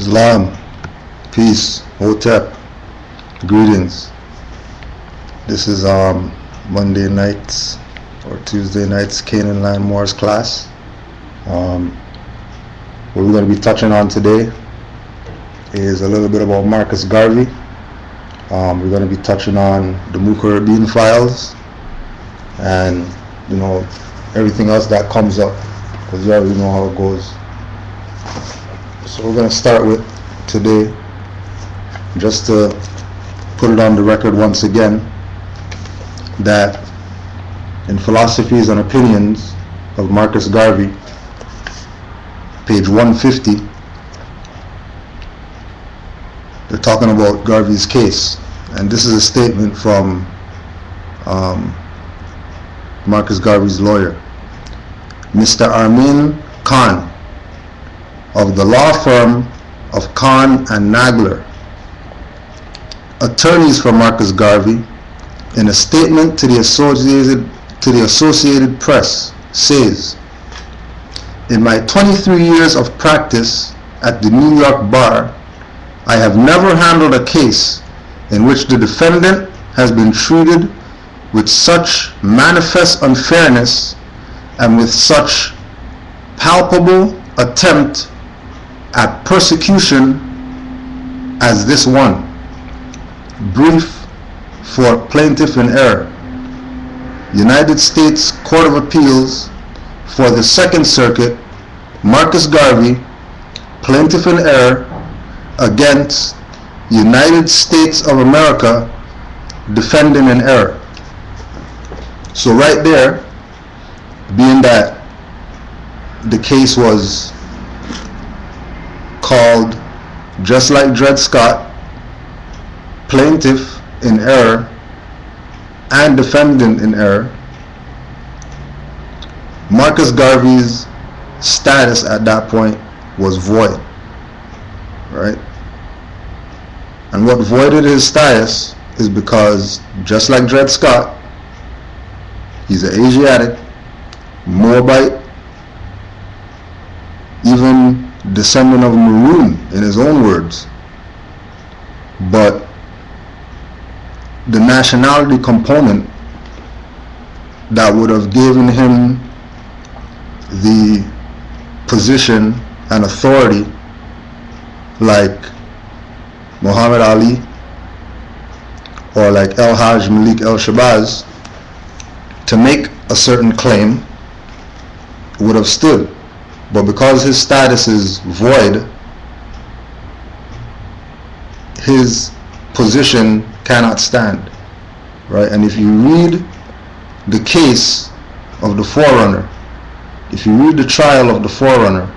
Islam, peace, hotep, greetings. This is Monday nights or Tuesday nights Canaanland Moorish class. What we're going to be touching on today is a little bit about Marcus Garvey. We're going to be touching on the Muker-Bean files and everything else that comes up, because you already know how it goes. So we're going to start with today, just to put it on the record once again, that in Philosophies and Opinions of Marcus Garvey, page 150, they're talking about Garvey's case, and this is a statement from Marcus Garvey's lawyer, Mr. Armin Khan, of the law firm of Khan and Nagler, attorneys for Marcus Garvey, in a statement to the Associated Press, says, "In my 23 years of practice at the New York bar, I have never handled a case in which the defendant has been treated with such manifest unfairness and with such palpable attempt at persecution as this one. Brief for plaintiff in error. United States Court of Appeals for the Second Circuit, Marcus Garvey, plaintiff in error, against United States of America, defendant in error." So right there, being that the case was called, just like Dred Scott, plaintiff in error and defendant in error, Marcus Garvey's status at that point was void, right? And what voided his status is because, just like Dred Scott, he's an Asiatic, Moabite, even descendant of Maroon in his own words. But the nationality component that would have given him the position and authority like Muhammad Ali or like El Hajj Malik El Shabazz to make a certain claim would have stood. But because his status is void, his position cannot stand, right? And if you read the case of the Forerunner, if you read the trial of the Forerunner,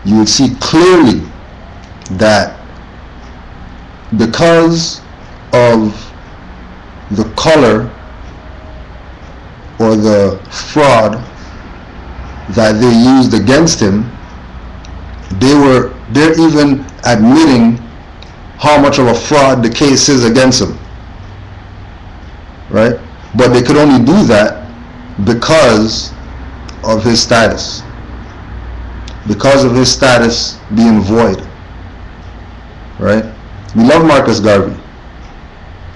you would see clearly that because of the color or the fraud that they used against him, they're even admitting how much of a fraud the case is against him, right? But they could only do that because of his status, being void, right? We love Marcus Garvey,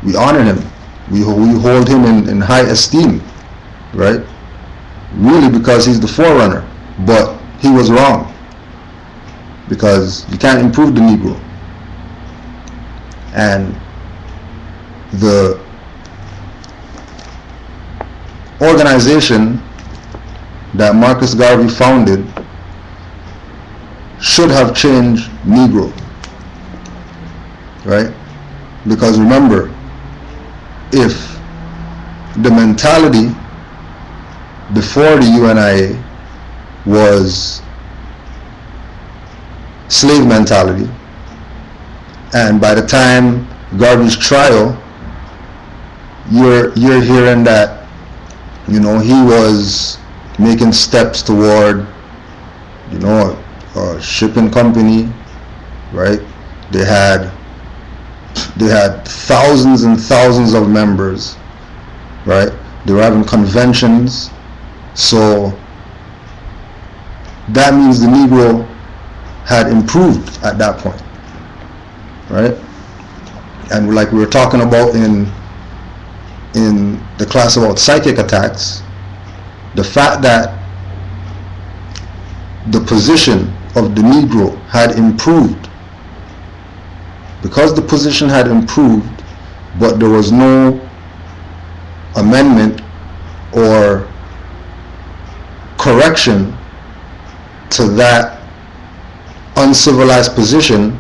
we honor him, we hold him in high esteem, right? Really, because he's the forerunner. But he was wrong, because you can't improve the Negro. And the organization that Marcus Garvey founded should have changed Negro, right? Because remember, if the mentality before the UNIA was slave mentality, and by the time Garvey's trial, you're hearing that he was making steps toward a shipping company, right? They had thousands and thousands of members, right? They were having conventions. So that means the Negro had improved at that point, right? And like we were talking about in the class about psychic attacks, the fact that the position of the Negro had improved, because the position had improved, but there was no amendment or correction to that uncivilized position,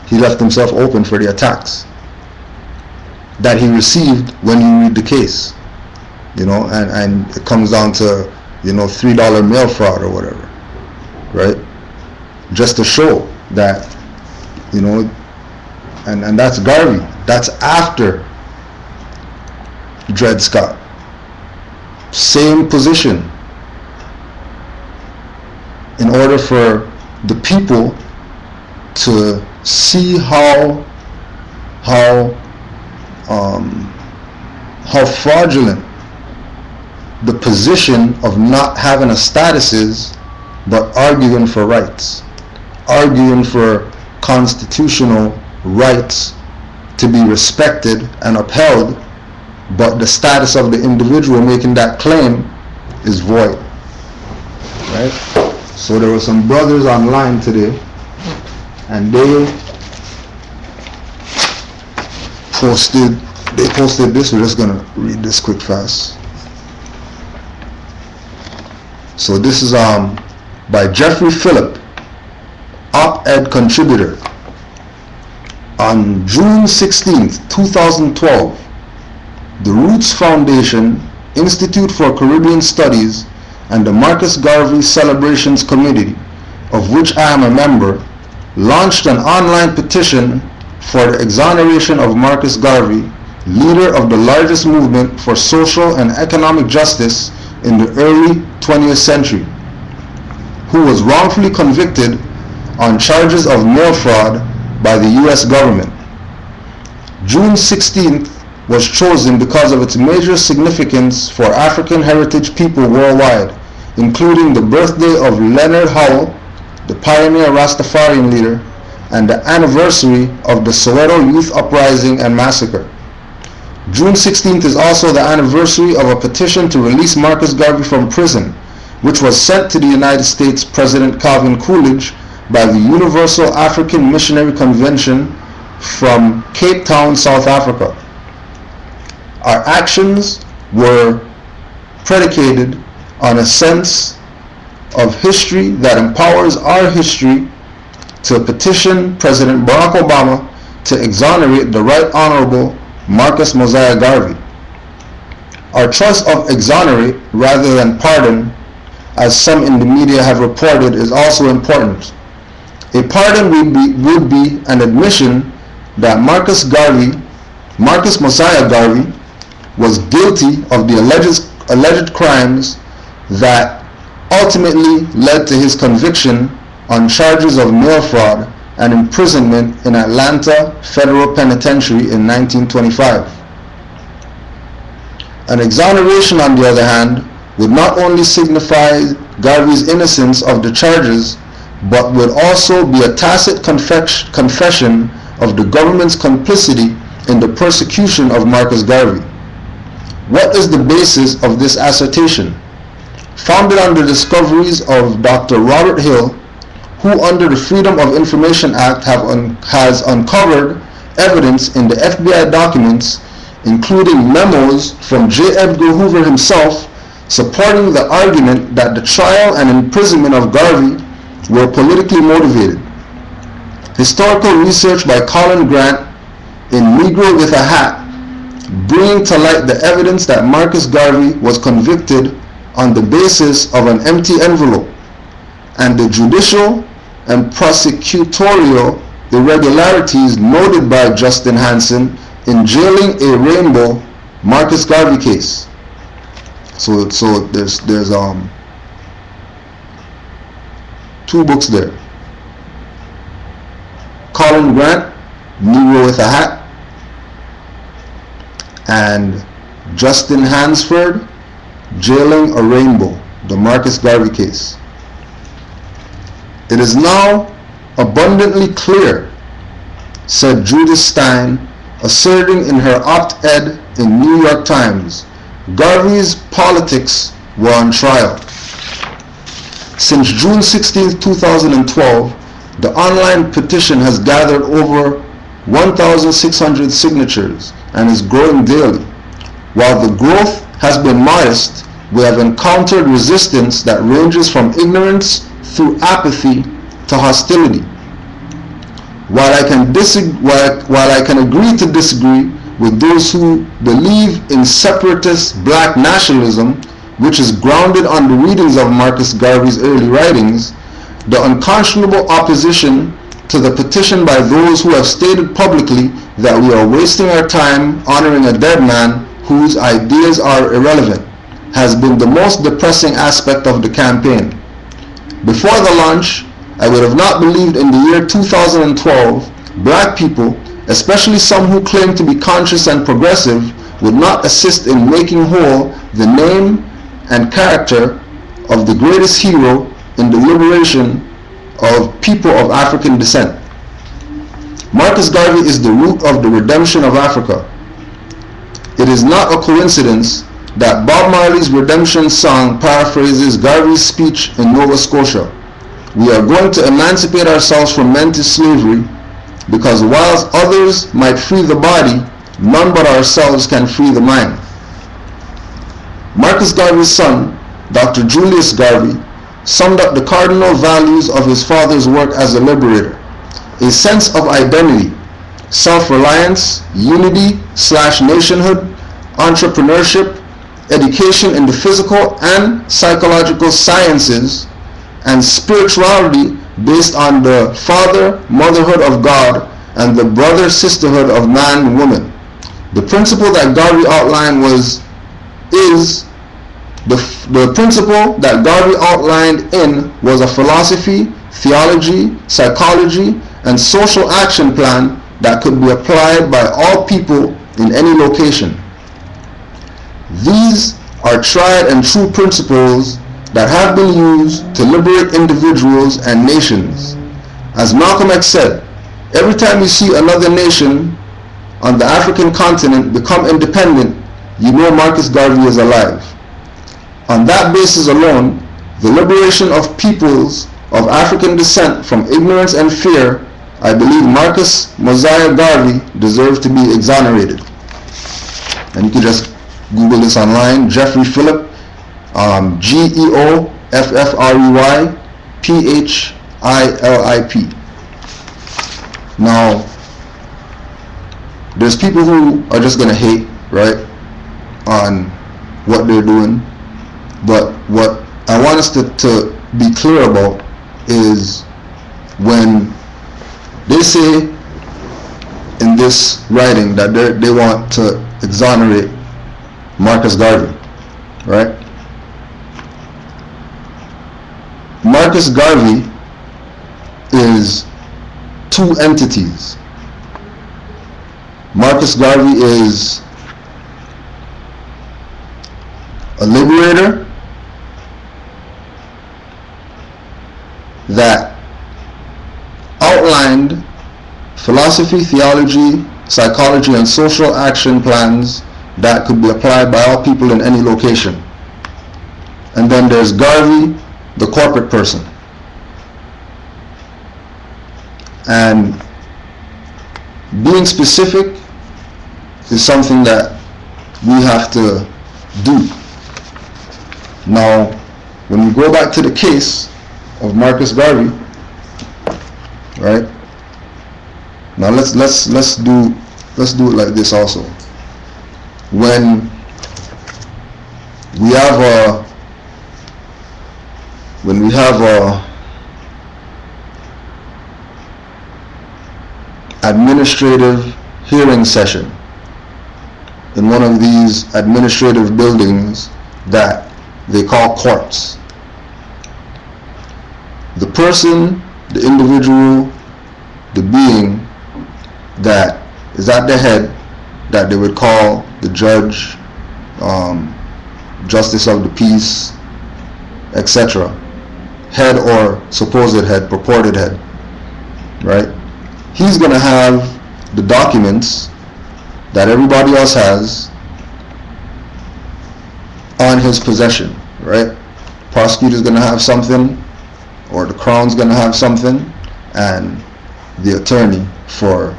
he left himself open for the attacks that he received when you read the case, and it comes down to, $3 mail fraud or whatever, right? Just to show that, and that's Garvey. That's after Dred Scott. Same position. In order for the people to see how fraudulent the position of not having a status is, but arguing for rights, arguing for constitutional rights to be respected and upheld, but the status of the individual making that claim is void, right? So there were some brothers online today, and they posted this. We're just gonna read this quick fast. So this is by Jeffrey Phillip, op-ed contributor. On June 16th, 2012, the Roots Foundation, Institute for Caribbean Studies, and the Marcus Garvey Celebrations Committee, of which I am a member, launched an online petition for the exoneration of Marcus Garvey, leader of the largest movement for social and economic justice in the early 20th century, who was wrongfully convicted on charges of mail fraud by the U.S. government. June 16th was chosen because of its major significance for African heritage people worldwide, including the birthday of Leonard Howell, the pioneer Rastafarian leader, and the anniversary of the Soweto Youth Uprising and Massacre. June 16th is also the anniversary of a petition to release Marcus Garvey from prison, which was sent to the United States President Calvin Coolidge by the Universal African Missionary Convention from Cape Town, South Africa. Our actions were predicated on a sense of history that empowers our history to petition President Barack Obama to exonerate the Right Honorable Marcus Mosiah Garvey. Our choice of exonerate rather than pardon, as some in the media have reported, is also important. A pardon would be an admission that Marcus Mosiah Garvey was guilty of the alleged crimes that ultimately led to his conviction on charges of mail fraud and imprisonment in Atlanta Federal Penitentiary in 1925. An exoneration, on the other hand, would not only signify Garvey's innocence of the charges, but would also be a tacit confession of the government's complicity in the persecution of Marcus Garvey. What is the basis of this assertion? Founded on the discoveries of Dr. Robert Hill, who under the Freedom of Information Act has uncovered evidence in the FBI documents, including memos from J. Edgar Hoover himself, supporting the argument that the trial and imprisonment of Garvey were politically motivated. Historical research by Colin Grant in Negro with a Hat, bringing to light the evidence that Marcus Garvey was convicted on the basis of an empty envelope, and the judicial and prosecutorial irregularities noted by Justin Hansen in jailing a Rainbow Marcus Garvey case. So there's two books there. Colin Grant, Negro with a Hat, and Justin Hansford, Jailing a Rainbow, the Marcus Garvey case. "It is now abundantly clear," said Judith Stein, asserting in her op-ed in New York Times, Garvey's politics were on trial. Since June 16, 2012, the online petition has gathered over 1,600 signatures and is growing daily. While the growth has been modest, we have encountered resistance that ranges from ignorance through apathy to hostility. While I can agree to disagree with those who believe in separatist black nationalism, which is grounded on the readings of Marcus Garvey's early writings, the unconscionable opposition to the petition by those who have stated publicly that we are wasting our time honoring a dead man whose ideas are irrelevant has been the most depressing aspect of the campaign. Before the launch, I would have not believed in the year 2012 black people, especially some who claim to be conscious and progressive, would not assist in making whole the name and character of the greatest hero in the liberation of people of African descent. Marcus Garvey is the root of the redemption of Africa. It is not a coincidence that Bob Marley's redemption song paraphrases Garvey's speech in Nova Scotia. We are going to emancipate ourselves from mental slavery, because whilst others might free the body, none but ourselves can free the mind. Marcus Garvey's son, Dr. Julius Garvey, summed up the cardinal values of his father's work as a liberator: a sense of identity, self-reliance, unity/nationhood, entrepreneurship, education in the physical and psychological sciences, and spirituality based on the father-motherhood of God and the brother-sisterhood of man and woman. The principle that Garvey outlined was a philosophy, theology, psychology, and social action plan that could be applied by all people in any location. These are tried and true principles that have been used to liberate individuals and nations. As Malcolm X said, every time you see another nation on the African continent become independent, you know Marcus Garvey is alive. On that basis alone, the liberation of peoples of African descent from ignorance and fear, I believe Marcus Mosiah Garvey deserves to be exonerated. And you can just Google this online, Jeffrey Phillip, GEOFFREYPHILIP. Now, there's people who are just going to hate, right, on what they're doing. But what I want us to be clear about is when they say in this writing that they want to exonerate Marcus Garvey, right? Marcus Garvey is two entities. Marcus Garvey is a liberator that outlined philosophy, theology, psychology, and social action plans that could be applied by all people in any location. And then there's Garvey, the corporate person. And being specific is something that we have to do. Now, when we go back to the case of Marcus Garvey, right? Now let's do it like this also. When we have a administrative hearing session in one of these administrative buildings that they call courts, the person, the individual, the being that is at the head, that they would call the judge, justice of the peace, etc., head or supposed head, purported head, right? He's going to have the documents that everybody else has on his possession, right? Prosecutor's going to have something, or the Crown's going to have something, and the attorney for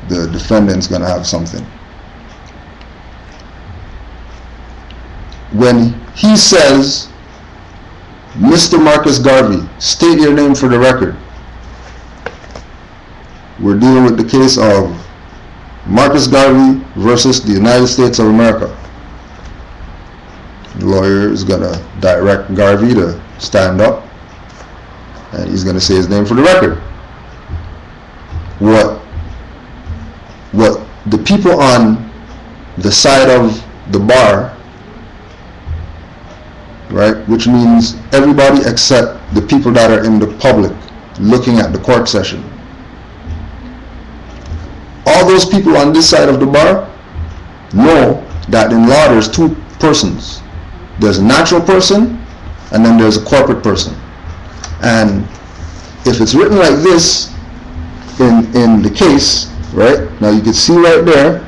the defendant's going to have something. When he says, Mr. Marcus Garvey, state your name for the record, we're dealing with the case of Marcus Garvey versus the United States of America. The lawyer is going to direct Garvey to stand up, and he's going to say his name for the record. What the people on the side of the bar, right, which means everybody except the people that are in the public looking at the court session, all those people on this side of the bar know that in law there's two persons. There's a natural person, and then there's a corporate person. And if it's written like this in the case, right, now you can see right there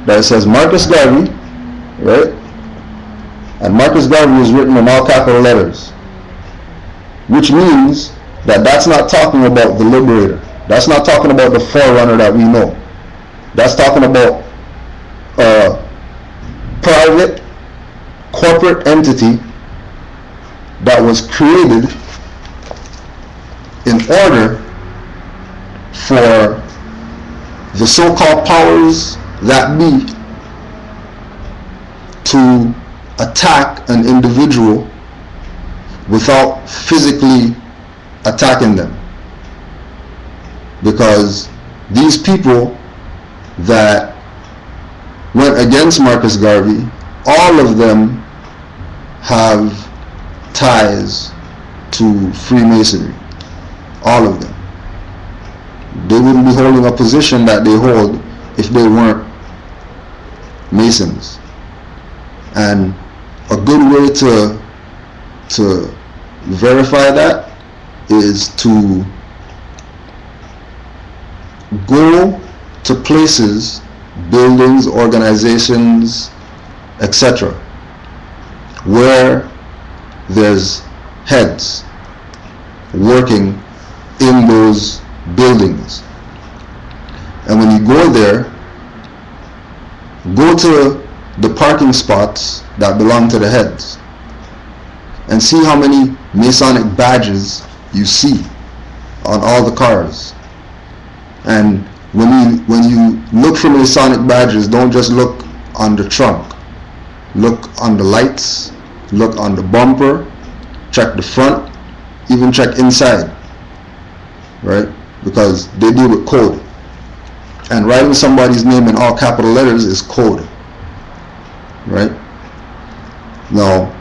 that it says Marcus Garvey, right, and Marcus Garvey is written in all capital letters, which means that that's not talking about the liberator. That's not talking about the forerunner that we know. That's talking about a private corporate entity that was created in order for the so-called powers that be to attack an individual without physically attacking them. Because these people that went against Marcus Garvey, all of them have ties to Freemasonry. All of them. They wouldn't be holding a position that they hold if they weren't Masons. And a good way to verify that is to go to places, buildings, organizations, etc., where there's heads working in those buildings. And when you go there, go to the parking spots that belong to the heads and see how many Masonic badges you see on all the cars. And when you look for Masonic badges, don't just look on the trunk. Look on the lights, look on the bumper, check the front, even check inside, right? Because they deal with code. And writing somebody's name in all capital letters is code, right? Now,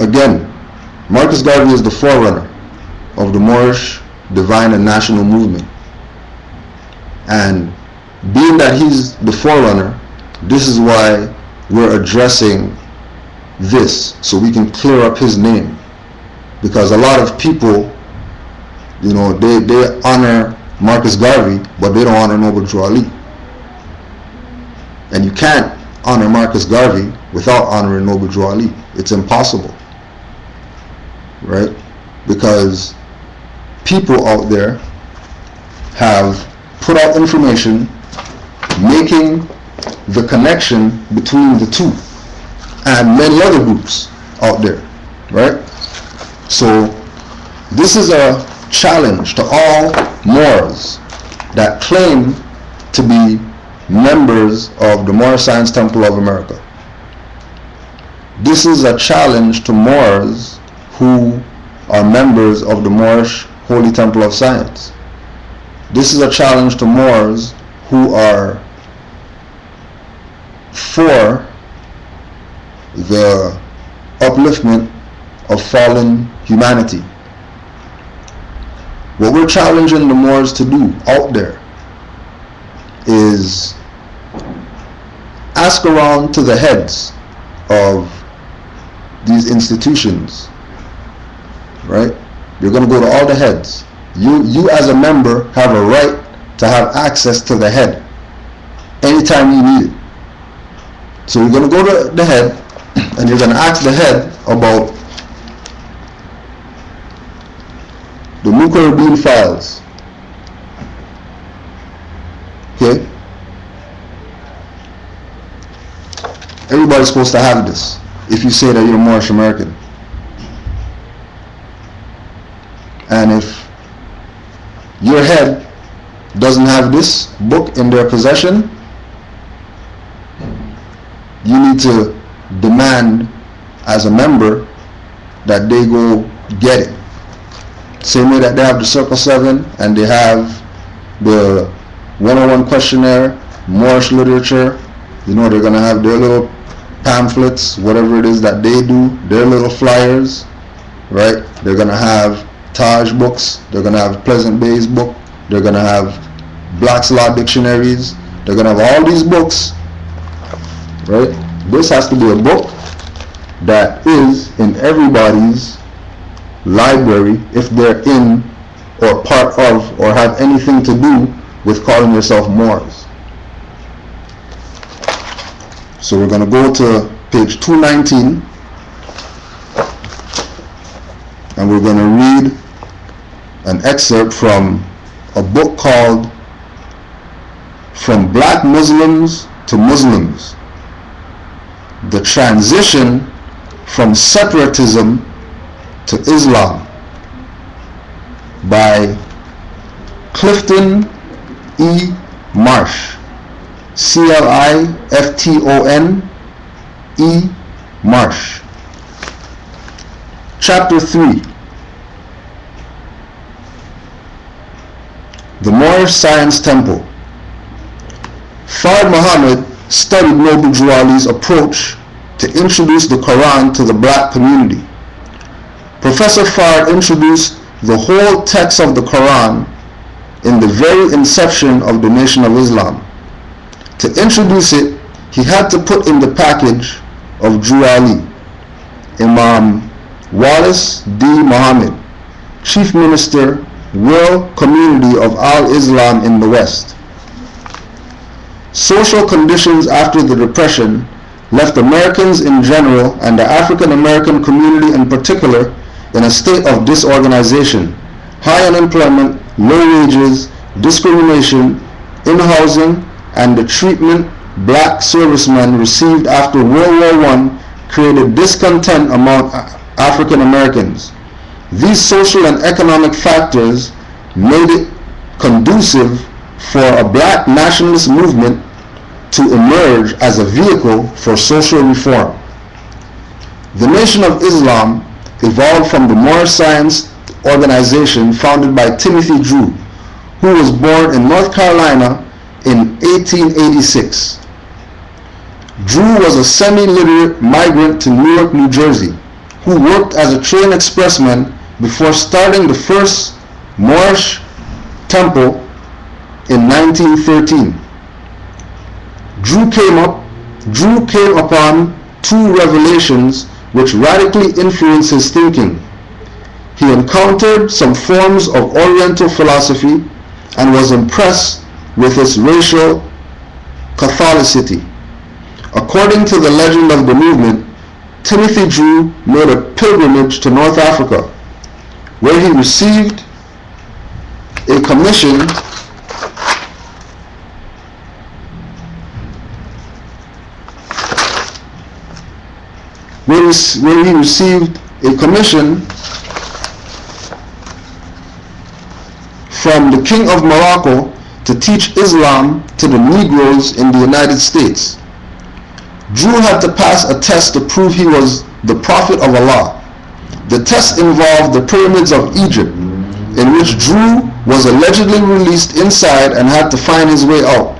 again, Marcus Garvey is the forerunner of the Moorish divine and national movement. And being that he's the forerunner, this is why we're addressing this, so we can clear up his name. Because a lot of people, you know, they honor Marcus Garvey, but they don't honor Noble Drew Ali. And you can't honor Marcus Garvey without honoring Noble Drew Ali. It's impossible, right? Because people out there have put out information making the connection between the two, and many other groups out there, right? So this is a challenge to all Moors that claim to be members of the Moorish Science Temple of America. This is a challenge to Moors who are members of the Moorish Holy Temple of Science. This is a challenge to Moors who are for the upliftment of fallen humanity. What we're challenging the Moors to do out there is ask around to the heads of these institutions right? You're going to go to all the heads. You as a member have a right to have access to the head anytime you need it. So you're going to go to the head and you're going to ask the head about the Muker-Bean files. Okay? Everybody's supposed to have this if you say that you're Moorish American. And if your head doesn't have this book in their possession, you need to demand as a member that they go get it. Same way that they have the Circle 7 and they have the 101 questionnaire, Moorish literature, you know, they're going to have their little pamphlets, whatever it is that they do, their little flyers, right? They're going to have Taj books, they're going to have Pleasant Bay's book, they're going to have Black's Law dictionaries, they're going to have all these books, right? This has to be a book that is in everybody's library if they're in or part of or have anything to do with calling yourself Moors. So we're going to go to page 219 and we're going to read an excerpt from a book called From Black Muslims to Muslims: The Transition from Separatism to Islam by Clifton E. Marsh, Clifton E. Marsh. Chapter 3. The Moorish Science Temple. Fard Muhammad studied Noble Drew Ali's approach to introduce the Quran to the black community. Professor Fard introduced the whole text of the Quran in the very inception of the Nation of Islam. To introduce it, he had to put in the package of Drew Ali, Imam Wallace D. Muhammad, Chief Minister, World Community of Al-Islam in the West. Social conditions after the Depression left Americans in general and the African American community in particular in a state of disorganization, high unemployment, low wages, discrimination in housing, and the treatment black servicemen received after World War I created discontent among African Americans. These social and economic factors made it conducive for a black nationalist movement to emerge as a vehicle for social reform. The Nation of Islam evolved from the Moorish Science Organization founded by Timothy Drew, who was born in North Carolina in 1886. Drew was a semi-literate migrant to Newark, New Jersey, who worked as a train expressman before starting the first Moorish temple in 1913. Drew came upon two revelations which radically influenced his thinking. He encountered some forms of Oriental philosophy and was impressed with its racial Catholicity. According to the legend of the movement, Timothy Drew made a pilgrimage to North Africa, where he received a commission from the King of Morocco to teach Islam to the Negroes in the United States. Drew had to pass a test to prove he was the prophet of Allah. The test involved the pyramids of Egypt, in which Drew was allegedly released inside and had to find his way out.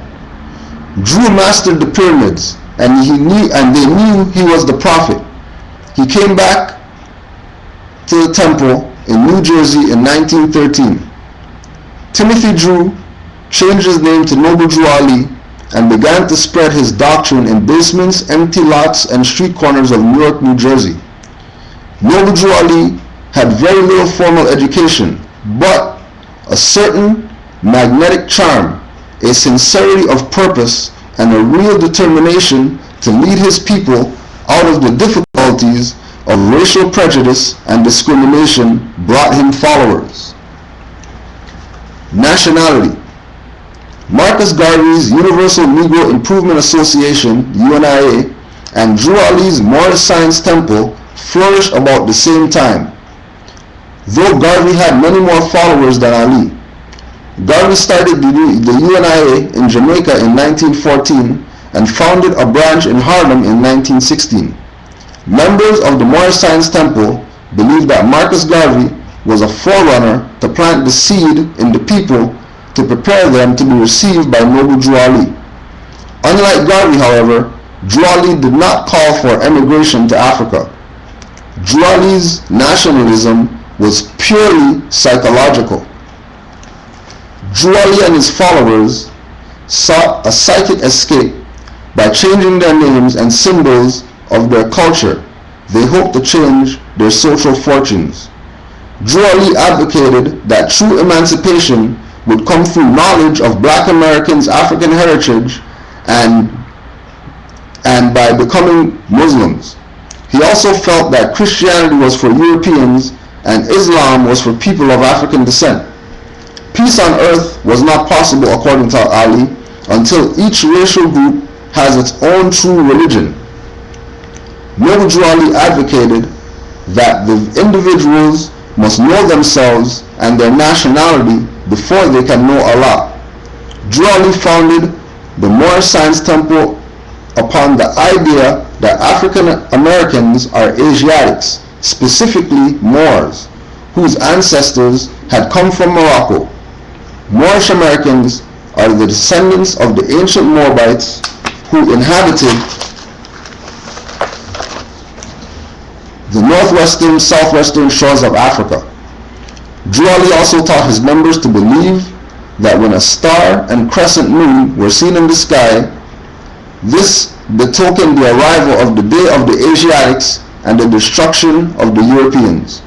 Drew mastered the pyramids, and they knew he was the prophet. He came back to the temple in New Jersey in 1913. Timothy Drew changed his name to Noble Drew Ali and began to spread his doctrine in basements, empty lots, and street corners of Newark, New Jersey. Noble Drew Ali had very little formal education, but a certain magnetic charm, a sincerity of purpose, and a real determination to lead his people out of the difficulties of racial prejudice and discrimination brought him followers. Nationality. Marcus Garvey's Universal Negro Improvement Association, UNIA, and Drew Ali's Moorish Science Temple flourished about the same time, though Garvey had many more followers than Ali. Garvey started the UNIA in Jamaica in 1914 and founded a branch in Harlem in 1916. Members of the Moorish Science Temple believed that Marcus Garvey was a forerunner to plant the seed in the people to prepare them to be received by noble Drew Ali. Unlike Garvey, however, Drew Ali did not call for emigration to Africa. Drew Ali's nationalism was purely psychological. Drew Ali and his followers sought a psychic escape by changing their names and symbols of their culture. They hoped to change their social fortunes. Drew Ali advocated that true emancipation would come through knowledge of Black Americans' African heritage and by becoming Muslims. He also felt that Christianity was for Europeans and Islam was for people of African descent. Peace on earth was not possible, according to Ali, until each racial group has its own true religion. Noble Drew Ali advocated that the individuals must know themselves and their nationality before they can know Allah. Drew Ali founded the Moorish Science Temple upon the idea that African Americans are Asiatics, specifically Moors, whose ancestors had come from Morocco. Moorish Americans are the descendants of the ancient Moabites who inhabited the northwestern, southwestern shores of Africa. Drew Ali also taught his members to believe that when a star and crescent moon were seen in the sky, this betokened the arrival of the day of the Asiatics and the destruction of the Europeans.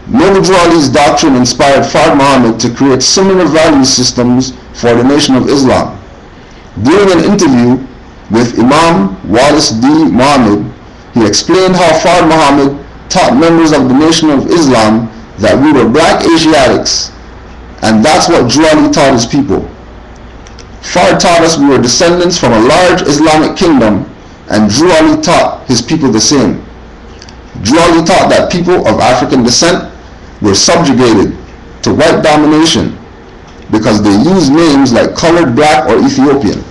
Noble Drew Ali's doctrine inspired Fard Muhammad to create similar value systems for the Nation of Islam. During an interview with Imam Wallace D. Muhammad, he explained how Fard Muhammad taught members of the Nation of Islam that we were Black Asiatics, and that's what Drew Ali taught his people. Fard taught us we were descendants from a large Islamic kingdom, and Drew Ali taught his people the same. Drew Ali taught that people of African descent were subjugated to white domination because they used names like colored black or Ethiopian.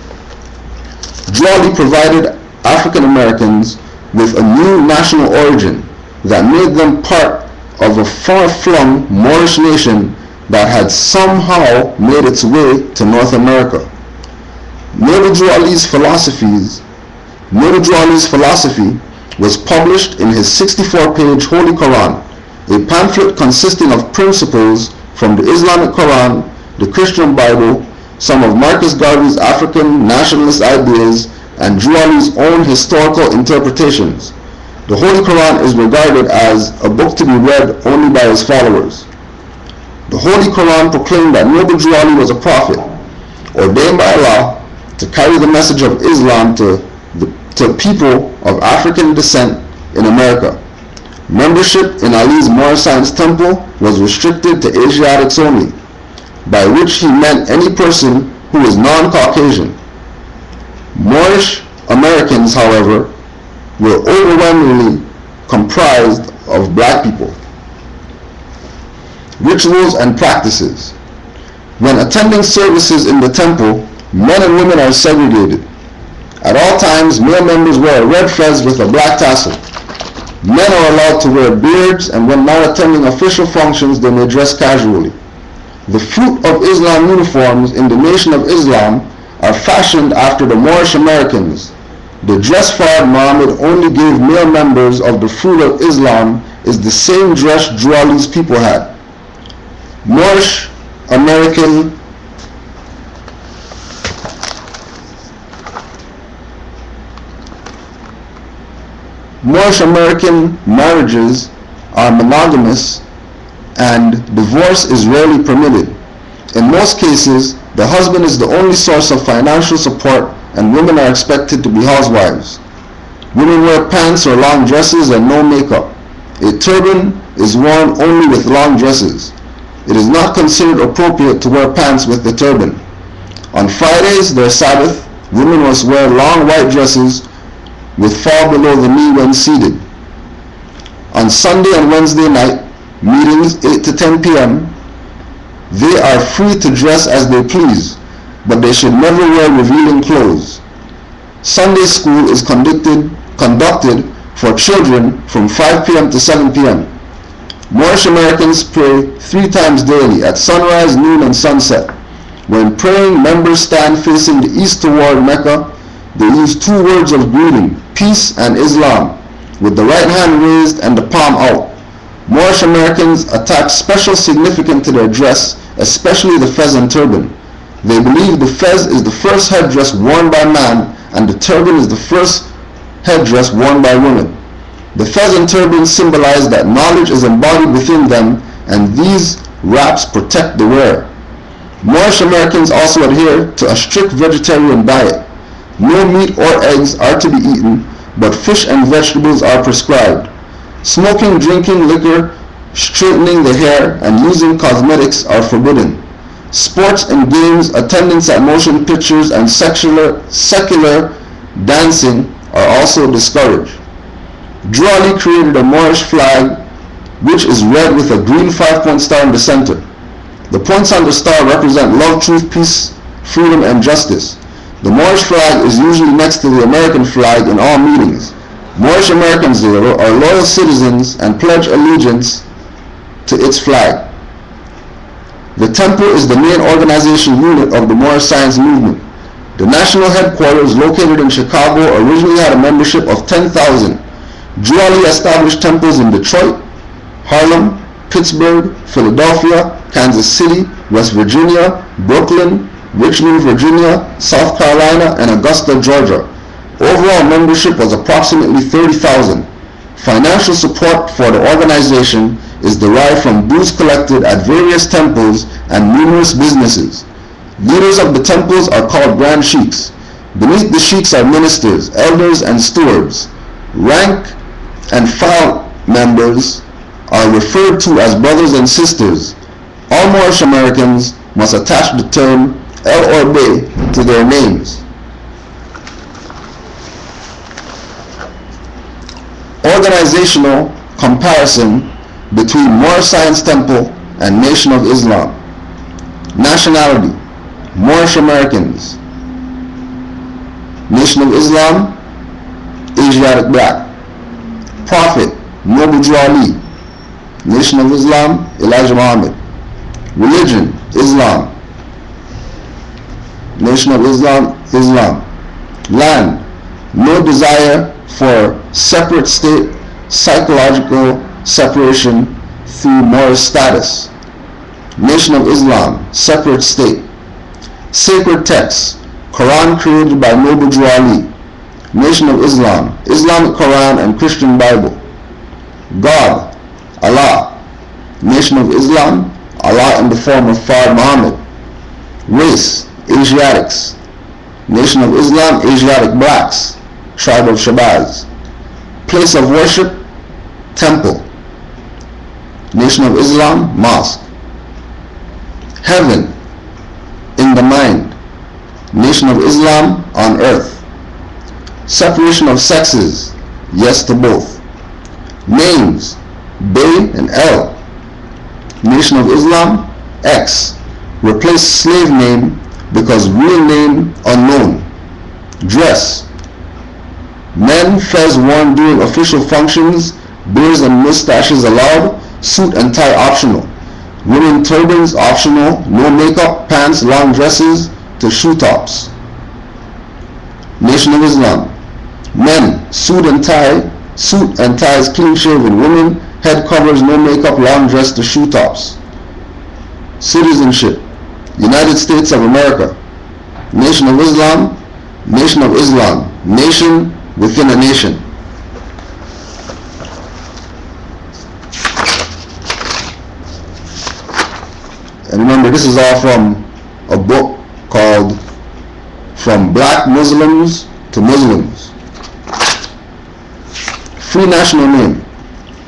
Drew Ali provided African Americans with a new national origin that made them part of a far-flung Moorish nation that had somehow made its way to North America. Noble Drew Ali's philosophy was published in his 64-page Holy Quran, a pamphlet consisting of principles from the Islamic Quran, the Christian Bible, some of Marcus Garvey's African nationalist ideas, and Drew Ali's own historical interpretations. The Holy Quran is regarded as a book to be read only by his followers. The Holy Quran proclaimed that Noble Drew Ali was a prophet, ordained by Allah to carry the message of Islam to people of African descent in America. Membership in Ali's Moorish Science Temple was restricted to Asiatics only, by which he meant any person who was non-Caucasian. Moorish Americans, however, were overwhelmingly comprised of Black people. Rituals and practices. When attending services in the temple, men and women are segregated. At all times, male members wear a red fez with a black tassel. Men are allowed to wear beards, and when not attending official functions, they may dress casually. The fruit of Islam uniforms in the Nation of Islam are fashioned after the Moorish Americans. The dress Fard Muhammad only gave male members of the fruit of Islam is the same dress Drew Ali's people had. Moorish American marriages are monogamous and divorce is rarely permitted. In most cases, the husband is the only source of financial support and women are expected to be housewives. Women wear pants or long dresses and no makeup. A turban is worn only with long dresses. It is not considered appropriate to wear pants with the turban. On Fridays, their Sabbath, women must wear long white dresses with fall below the knee when seated. On Sunday and Wednesday night, meetings 8 to 10 p.m., they are free to dress as they please, but they should never wear revealing clothes. Sunday school is conducted for children from 5 p.m. to 7 p.m. Moorish Americans pray 3 times daily at sunrise, noon, and sunset. When praying, members stand facing the east toward Mecca. They use 2 words of greeting, peace and Islam, with the right hand raised and the palm out. Moorish Americans attach special significance to their dress, especially the fez and turban. They believe the fez is the first headdress worn by man and the turban is the first headdress worn by women. The fez and turban symbolize that knowledge is embodied within them and these wraps protect the wearer. Moorish Americans also adhere to a strict vegetarian diet. No meat or eggs are to be eaten, but fish and vegetables are prescribed. Smoking, drinking liquor, straightening the hair, and using cosmetics are forbidden. Sports and games, attendance at motion pictures, and secular dancing are also discouraged. Drew Ali created a Moorish flag which is red with a green 5-point star in the center. The points on the star represent love, truth, peace, freedom, and justice. The Moorish flag is usually next to the American flag in all meetings. Moorish Americans are loyal citizens and pledge allegiance to its flag. The temple is the main organization unit of the Moorish Science movement. The national headquarters, located in Chicago, originally had a membership of 10,000. Drew Ali established temples in Detroit, Harlem, Pittsburgh, Philadelphia, Kansas City, West Virginia, Brooklyn, Richmond, Virginia, South Carolina, and Augusta, Georgia. Overall membership was approximately 30,000. Financial support for the organization is derived from dues collected at various temples and numerous businesses. Leaders of the temples are called grand sheikhs. Beneath the sheikhs are ministers, elders, and stewards. Rank and file members are referred to as brothers and sisters. All Moorish Americans must attach the term El or Bey to their names. Organizational comparison between Moorish Science Temple and Nation of Islam. Nationality: Moorish Americans. Nation of Islam: Asiatic Black. Prophet: Noble Drew Ali. Nation of Islam: Elijah Muhammad. Religion: Islam. Nation of Islam: Islam. Land: no desire for separate state, psychological separation through Moorish status. Nation of Islam: separate state. Sacred texts: Quran created by Noble Drew Ali. Nation of Islam: Islamic Quran and Christian Bible. God: Allah. Nation of Islam: Allah in the form of Fard Muhammad. Race: Asiatics. Nation of Islam: Asiatic Blacks, tribe of Shabazz. Place of worship: temple. Nation of Islam: mosque. Heaven: in the mind. Nation of Islam: on earth. Separation of sexes: yes to both. Names: Bey and El. Nation of Islam: X. Replace slave name because real name unknown. Dress: men fez worn during official functions, beards and mustaches allowed, suit and tie optional. Women turbans optional, no makeup, pants, long dresses to shoe tops. Nation of Islam: men suit and ties clean shaven. Women head covers, no makeup, long dress to shoe tops. Citizenship: United States of America. Nation of Islam: Nation of Islam, nation within a nation. reminder, this is all from a book called From Black Muslims to Muslims. Free national name.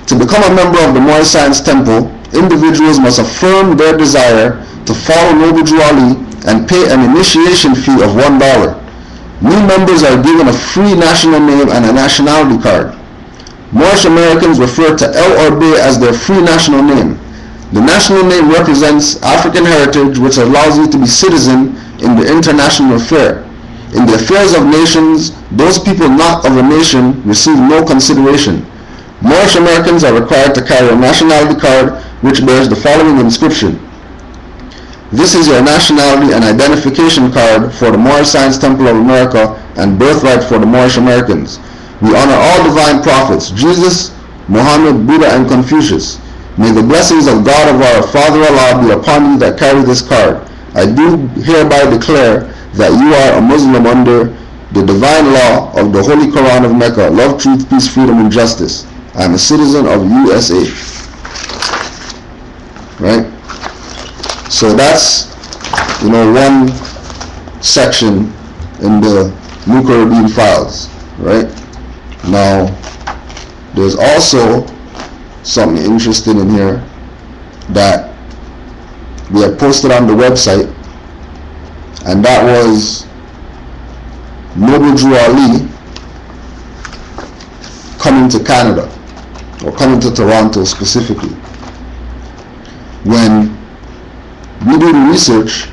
To become a member of the Moorish Science Temple, individuals must affirm their desire to follow Noble Drew Ali and pay an initiation fee of $1. New members are given a free national name and a nationality card. Moorish Americans refer to El or Bey as their free national name. The national name represents African heritage, which allows you to be citizen in the international affair. In the affairs of nations, those people not of a nation receive no consideration. Moorish Americans are required to carry a nationality card which bears the following inscription: "This is your nationality and identification card for the Moorish Science Temple of America and birthright for the Moorish Americans. We honor all divine prophets, Jesus, Muhammad, Buddha, and Confucius. May the blessings of God of our Father Allah be upon you that carry this card. I do hereby declare that you are a Muslim under the divine law of the Holy Quran of Mecca. Love, truth, peace, freedom, and justice. I am a citizen of USA." Right? So that's, one section in the Muker-Bean files. Right? Now, there's also something interesting in here that we have posted on the website, and that was Noble Drew Ali coming to Canada, or coming to Toronto specifically. When we do the research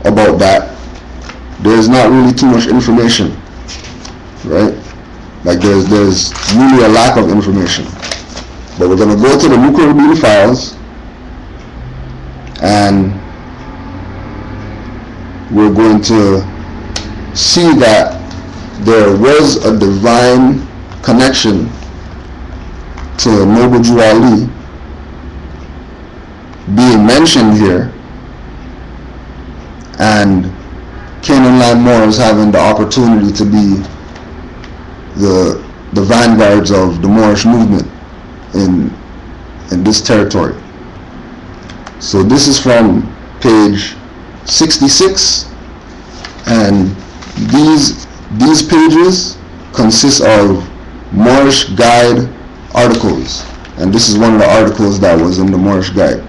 about that, there's not really too much information, right? Like there's really a lack of information. But we're going to go to the Muqarrabeen files, and we're going to see that there was a divine connection to Noble Drew Ali being mentioned here, and Canaanland Moors having the opportunity to be the vanguards of the Moorish movement in this territory. So this is from page 66, and these pages consist of Moorish Guide articles, and this is one of the articles that was in the Moorish Guide.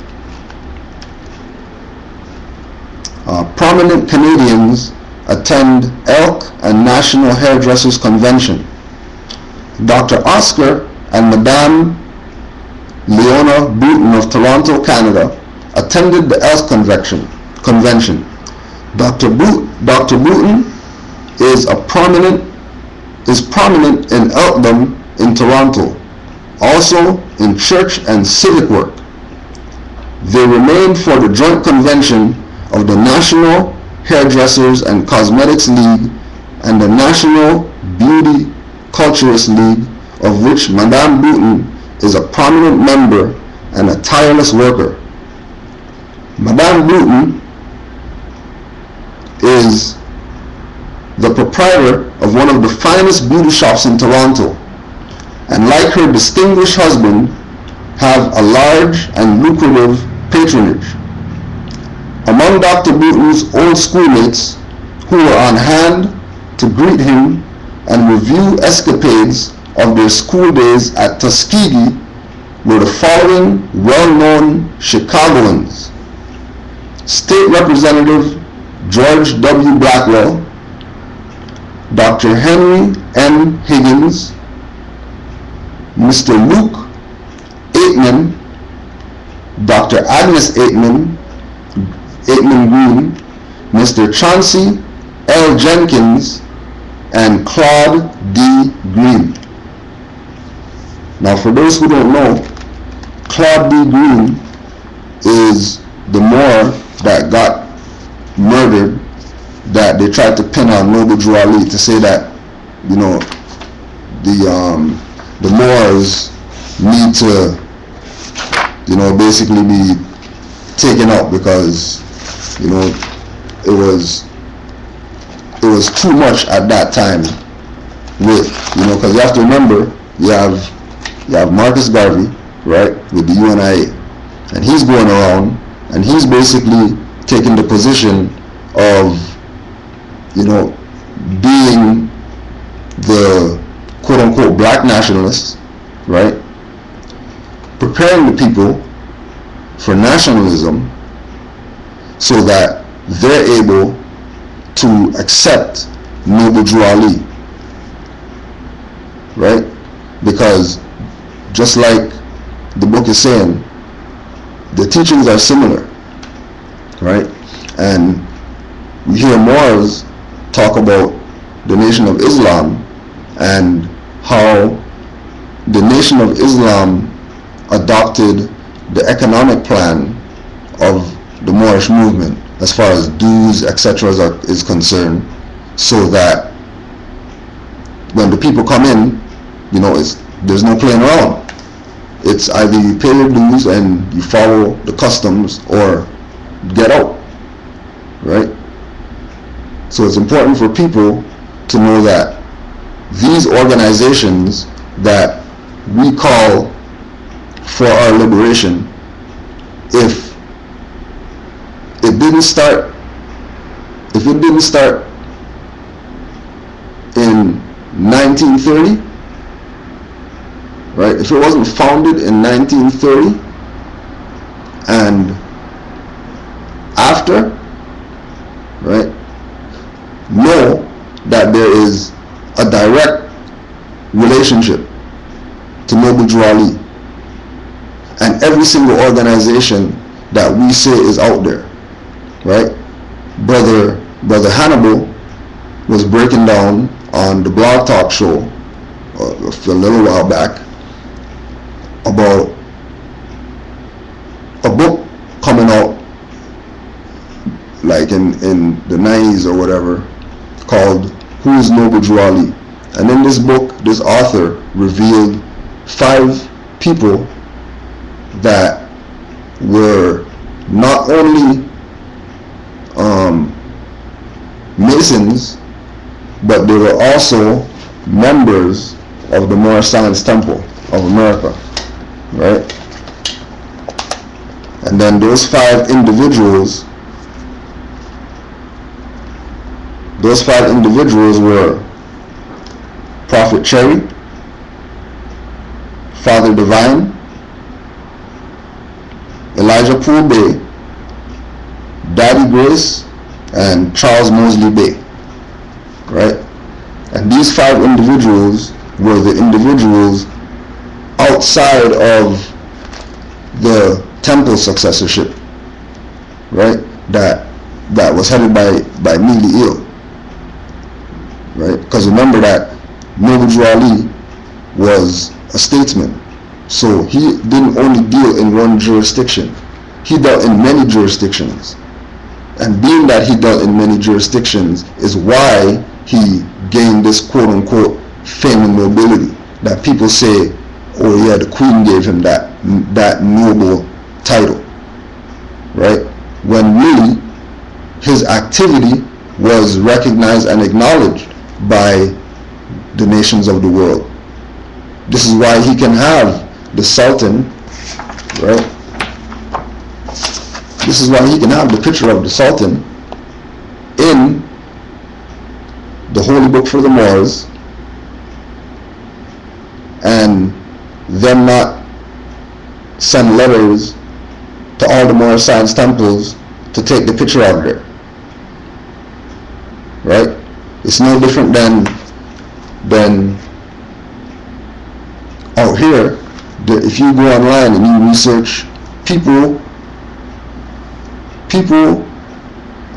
Prominent Canadians attend Elk and National Hairdressers Convention. Dr. Oscar and Madame Leona Boutin of Toronto, Canada, attended the Elk Convention. Dr. Boutin is prominent in Elkdom in Toronto, also in church and civic work. They remained for the joint convention of the National Hairdressers and Cosmetics League and the National Beauty Culturist League, of which Madame Boutin is a prominent member and a tireless worker. Madame Boutin is the proprietor of one of the finest beauty shops in Toronto, and like her distinguished husband, have a large and lucrative patronage. Among Dr. Boutin's old schoolmates who were on hand to greet him and review escapades of their school days at Tuskegee were the following well-known Chicagoans: State Representative George W. Blackwell, Dr. Henry M. Higgins, Mr. Luke Aitman, Dr. Agnes Aitman Green, Mr. Chauncey L. Jenkins, and Claude D. Green. Now, for those who don't know, Claude D. Green is the Moor that got murdered, that they tried to pin on Noble Drew Ali to say that, the Moors need to, basically be taken out because, it was too much at that time with, because you have to remember, you have Marcus Garvey, right, with the UNIA, and he's going around And he's basically taking the position of, being the quote-unquote black nationalists, right? Preparing the people for nationalism so that they're able to accept Noble Drew Ali, right? Because just like the book is saying, the teachings are similar, right? And we hear Moors talk about the Nation of Islam and how the Nation of Islam adopted the economic plan of the Moorish movement as far as dues, etc. is concerned, so that when the people come in, there's no playing around. It's either you pay your dues and you follow the customs or get out, right? So it's important for people to know that these organizations that we call for our liberation, if it didn't start in 1930, right? If it wasn't founded in 1930 and after, right? Know that there is a direct relationship to Noble Drew Ali and every single organization that we say is out there, right? Brother Hannibal was breaking down on the Blog Talk show a little while back about a book coming out like in the 90s or whatever, called Who is Noble Drew Ali? And in this book, this author revealed 5 people that were not only Masons, but they were also members of the Moorish Science Temple of America, right? And then those 5 individuals were Prophet Cherry, Father Divine, Elijah Poole Bay, Daddy Grace, and Charles Mosley Bay, right? And these 5 individuals were the individuals outside of the temple successorship, right? That was headed by Mili Il, right? Because remember that Noble Drew Ali was a statesman, so he didn't only deal in one jurisdiction. He dealt in many jurisdictions, and being that he dealt in many jurisdictions is why he gained this quote-unquote fame and nobility that people say, oh yeah, the Queen gave him that noble title, right? When really his activity was recognized and acknowledged by the nations of the world. This is why he can have the Sultan, right? This is why he can have the picture of the Sultan in the holy book for the Moors, and them not send letters to all the Moorish Science temples to take the picture out of there, right? It's no different than out here. If you go online and you research people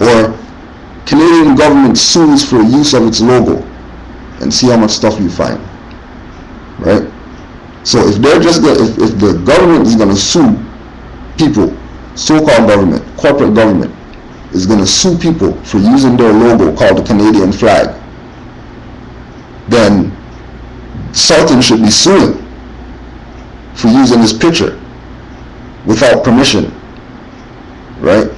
or Canadian government sues for use of its logo, and see how much stuff you find, right? So if they're just if the government is going to sue people, so-called government, corporate government is going to sue people for using their logo called the Canadian flag, then Sultan should be suing for using his picture without permission, right?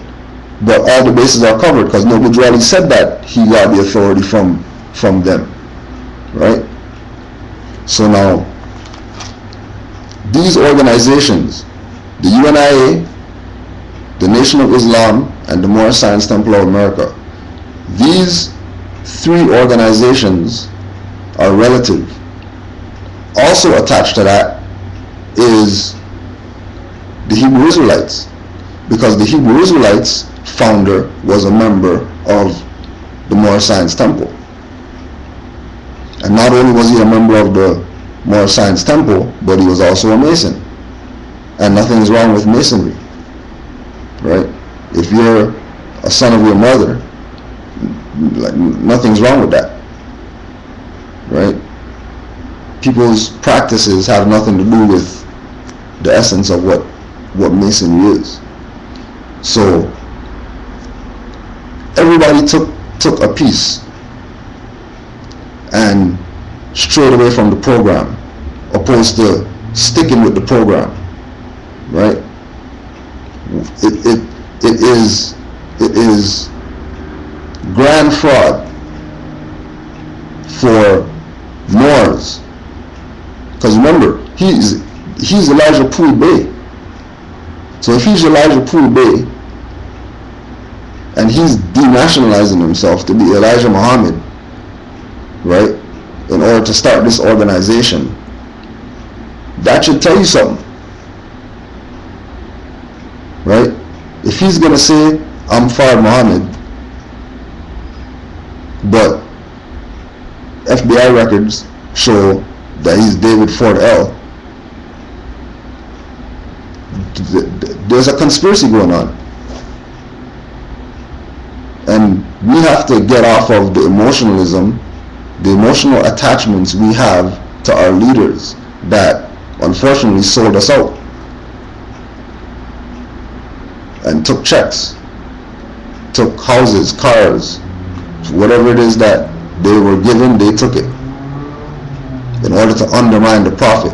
But all the bases are covered because Noble Drew Ali said that he got the authority from them, right? So now, these organizations, the UNIA, the Nation of Islam, and the Moorish Science Temple of America. These three organizations are relative. Also attached to that is the Hebrew Israelites, because the Hebrew Israelites founder was a member of the Moorish Science Temple. And not only was he a member of the Moorish Science Temple, but he was also a Mason. And nothing is wrong with Masonry, right? If you're a son of your mother, like, nothing's wrong with that, right? People's practices have nothing to do with the essence of what Masonry is. So everybody took a piece and strayed away from the program, opposed to sticking with the program, right? It is grand fraud for Moors, because remember, he's Elijah Poole Bey. So if he's Elijah Poole Bey and he's denationalizing himself to be Elijah Muhammad, right, in order to start this organization, that should tell you something, right? If he's gonna say I'm Fard Muhammad, but FBI records show that he's David Ford L, there's a conspiracy going on. And we have to get off of the emotionalism, the emotional attachments we have to our leaders that unfortunately sold us out and took checks, took houses, cars, whatever it is that they were given, they took it in order to undermine the Prophet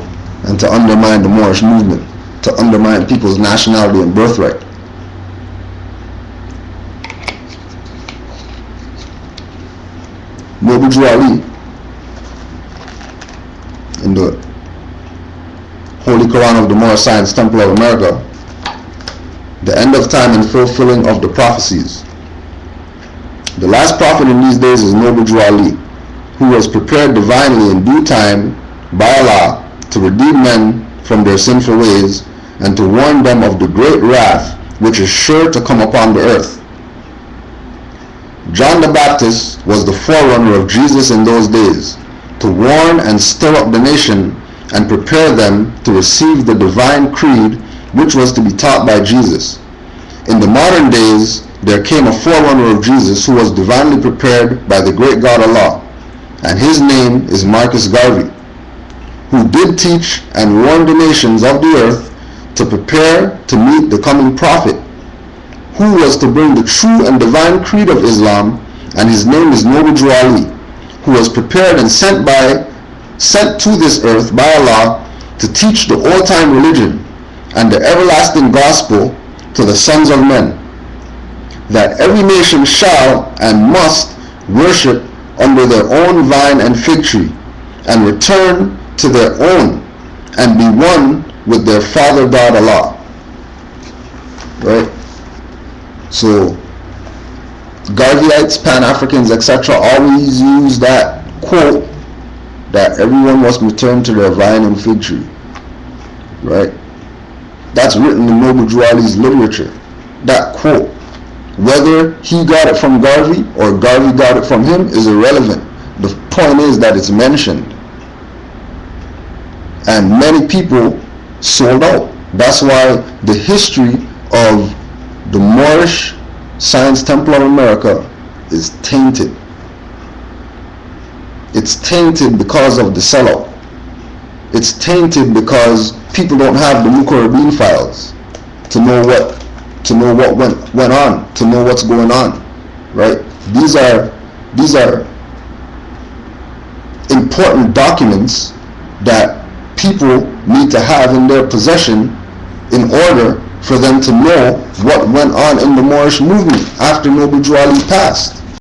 and to undermine the Moorish movement, to undermine people's nationality and birthright. Noble Drew Ali, in the Holy Quran of the Moorish Science Temple of America, the end of time and fulfilling of the prophecies. The last prophet in these days is Noble Drew Ali, who was prepared divinely in due time by Allah to redeem men from their sinful ways and to warn them of the great wrath which is sure to come upon the earth. John the Baptist was the forerunner of Jesus in those days, to warn and stir up the nation and prepare them to receive the divine creed which was to be taught by Jesus. In the modern days, there came a forerunner of Jesus who was divinely prepared by the great God Allah, and his name is Marcus Garvey, who did teach and warn the nations of the earth to prepare to meet the coming prophet, who was to bring the true and divine creed of Islam, and his name is Noble Drew Ali, who was prepared and sent to this earth by Allah to teach the old-time religion and the everlasting gospel to the sons of men, that every nation shall and must worship under their own vine and fig tree, and return to their own, and be one with their Father God Allah. Right? So Garveyites, Pan-Africans, etc. always use that quote that everyone must return to their vine and fig tree. Right? That's written in Noble Drew Ali's literature. That quote, whether he got it from Garvey or Garvey got it from him, is irrelevant. The point is that it's mentioned. And many people sold out. That's why the history of the Moorish Science Temple of America is tainted. It's tainted because of the sellout. It's tainted because people don't have the Muker-Bean files to know what went on, to know what's going on, right? These are important documents that people need to have in their possession in order for them to know what went on in the Moorish movement after Noble Drew Ali passed.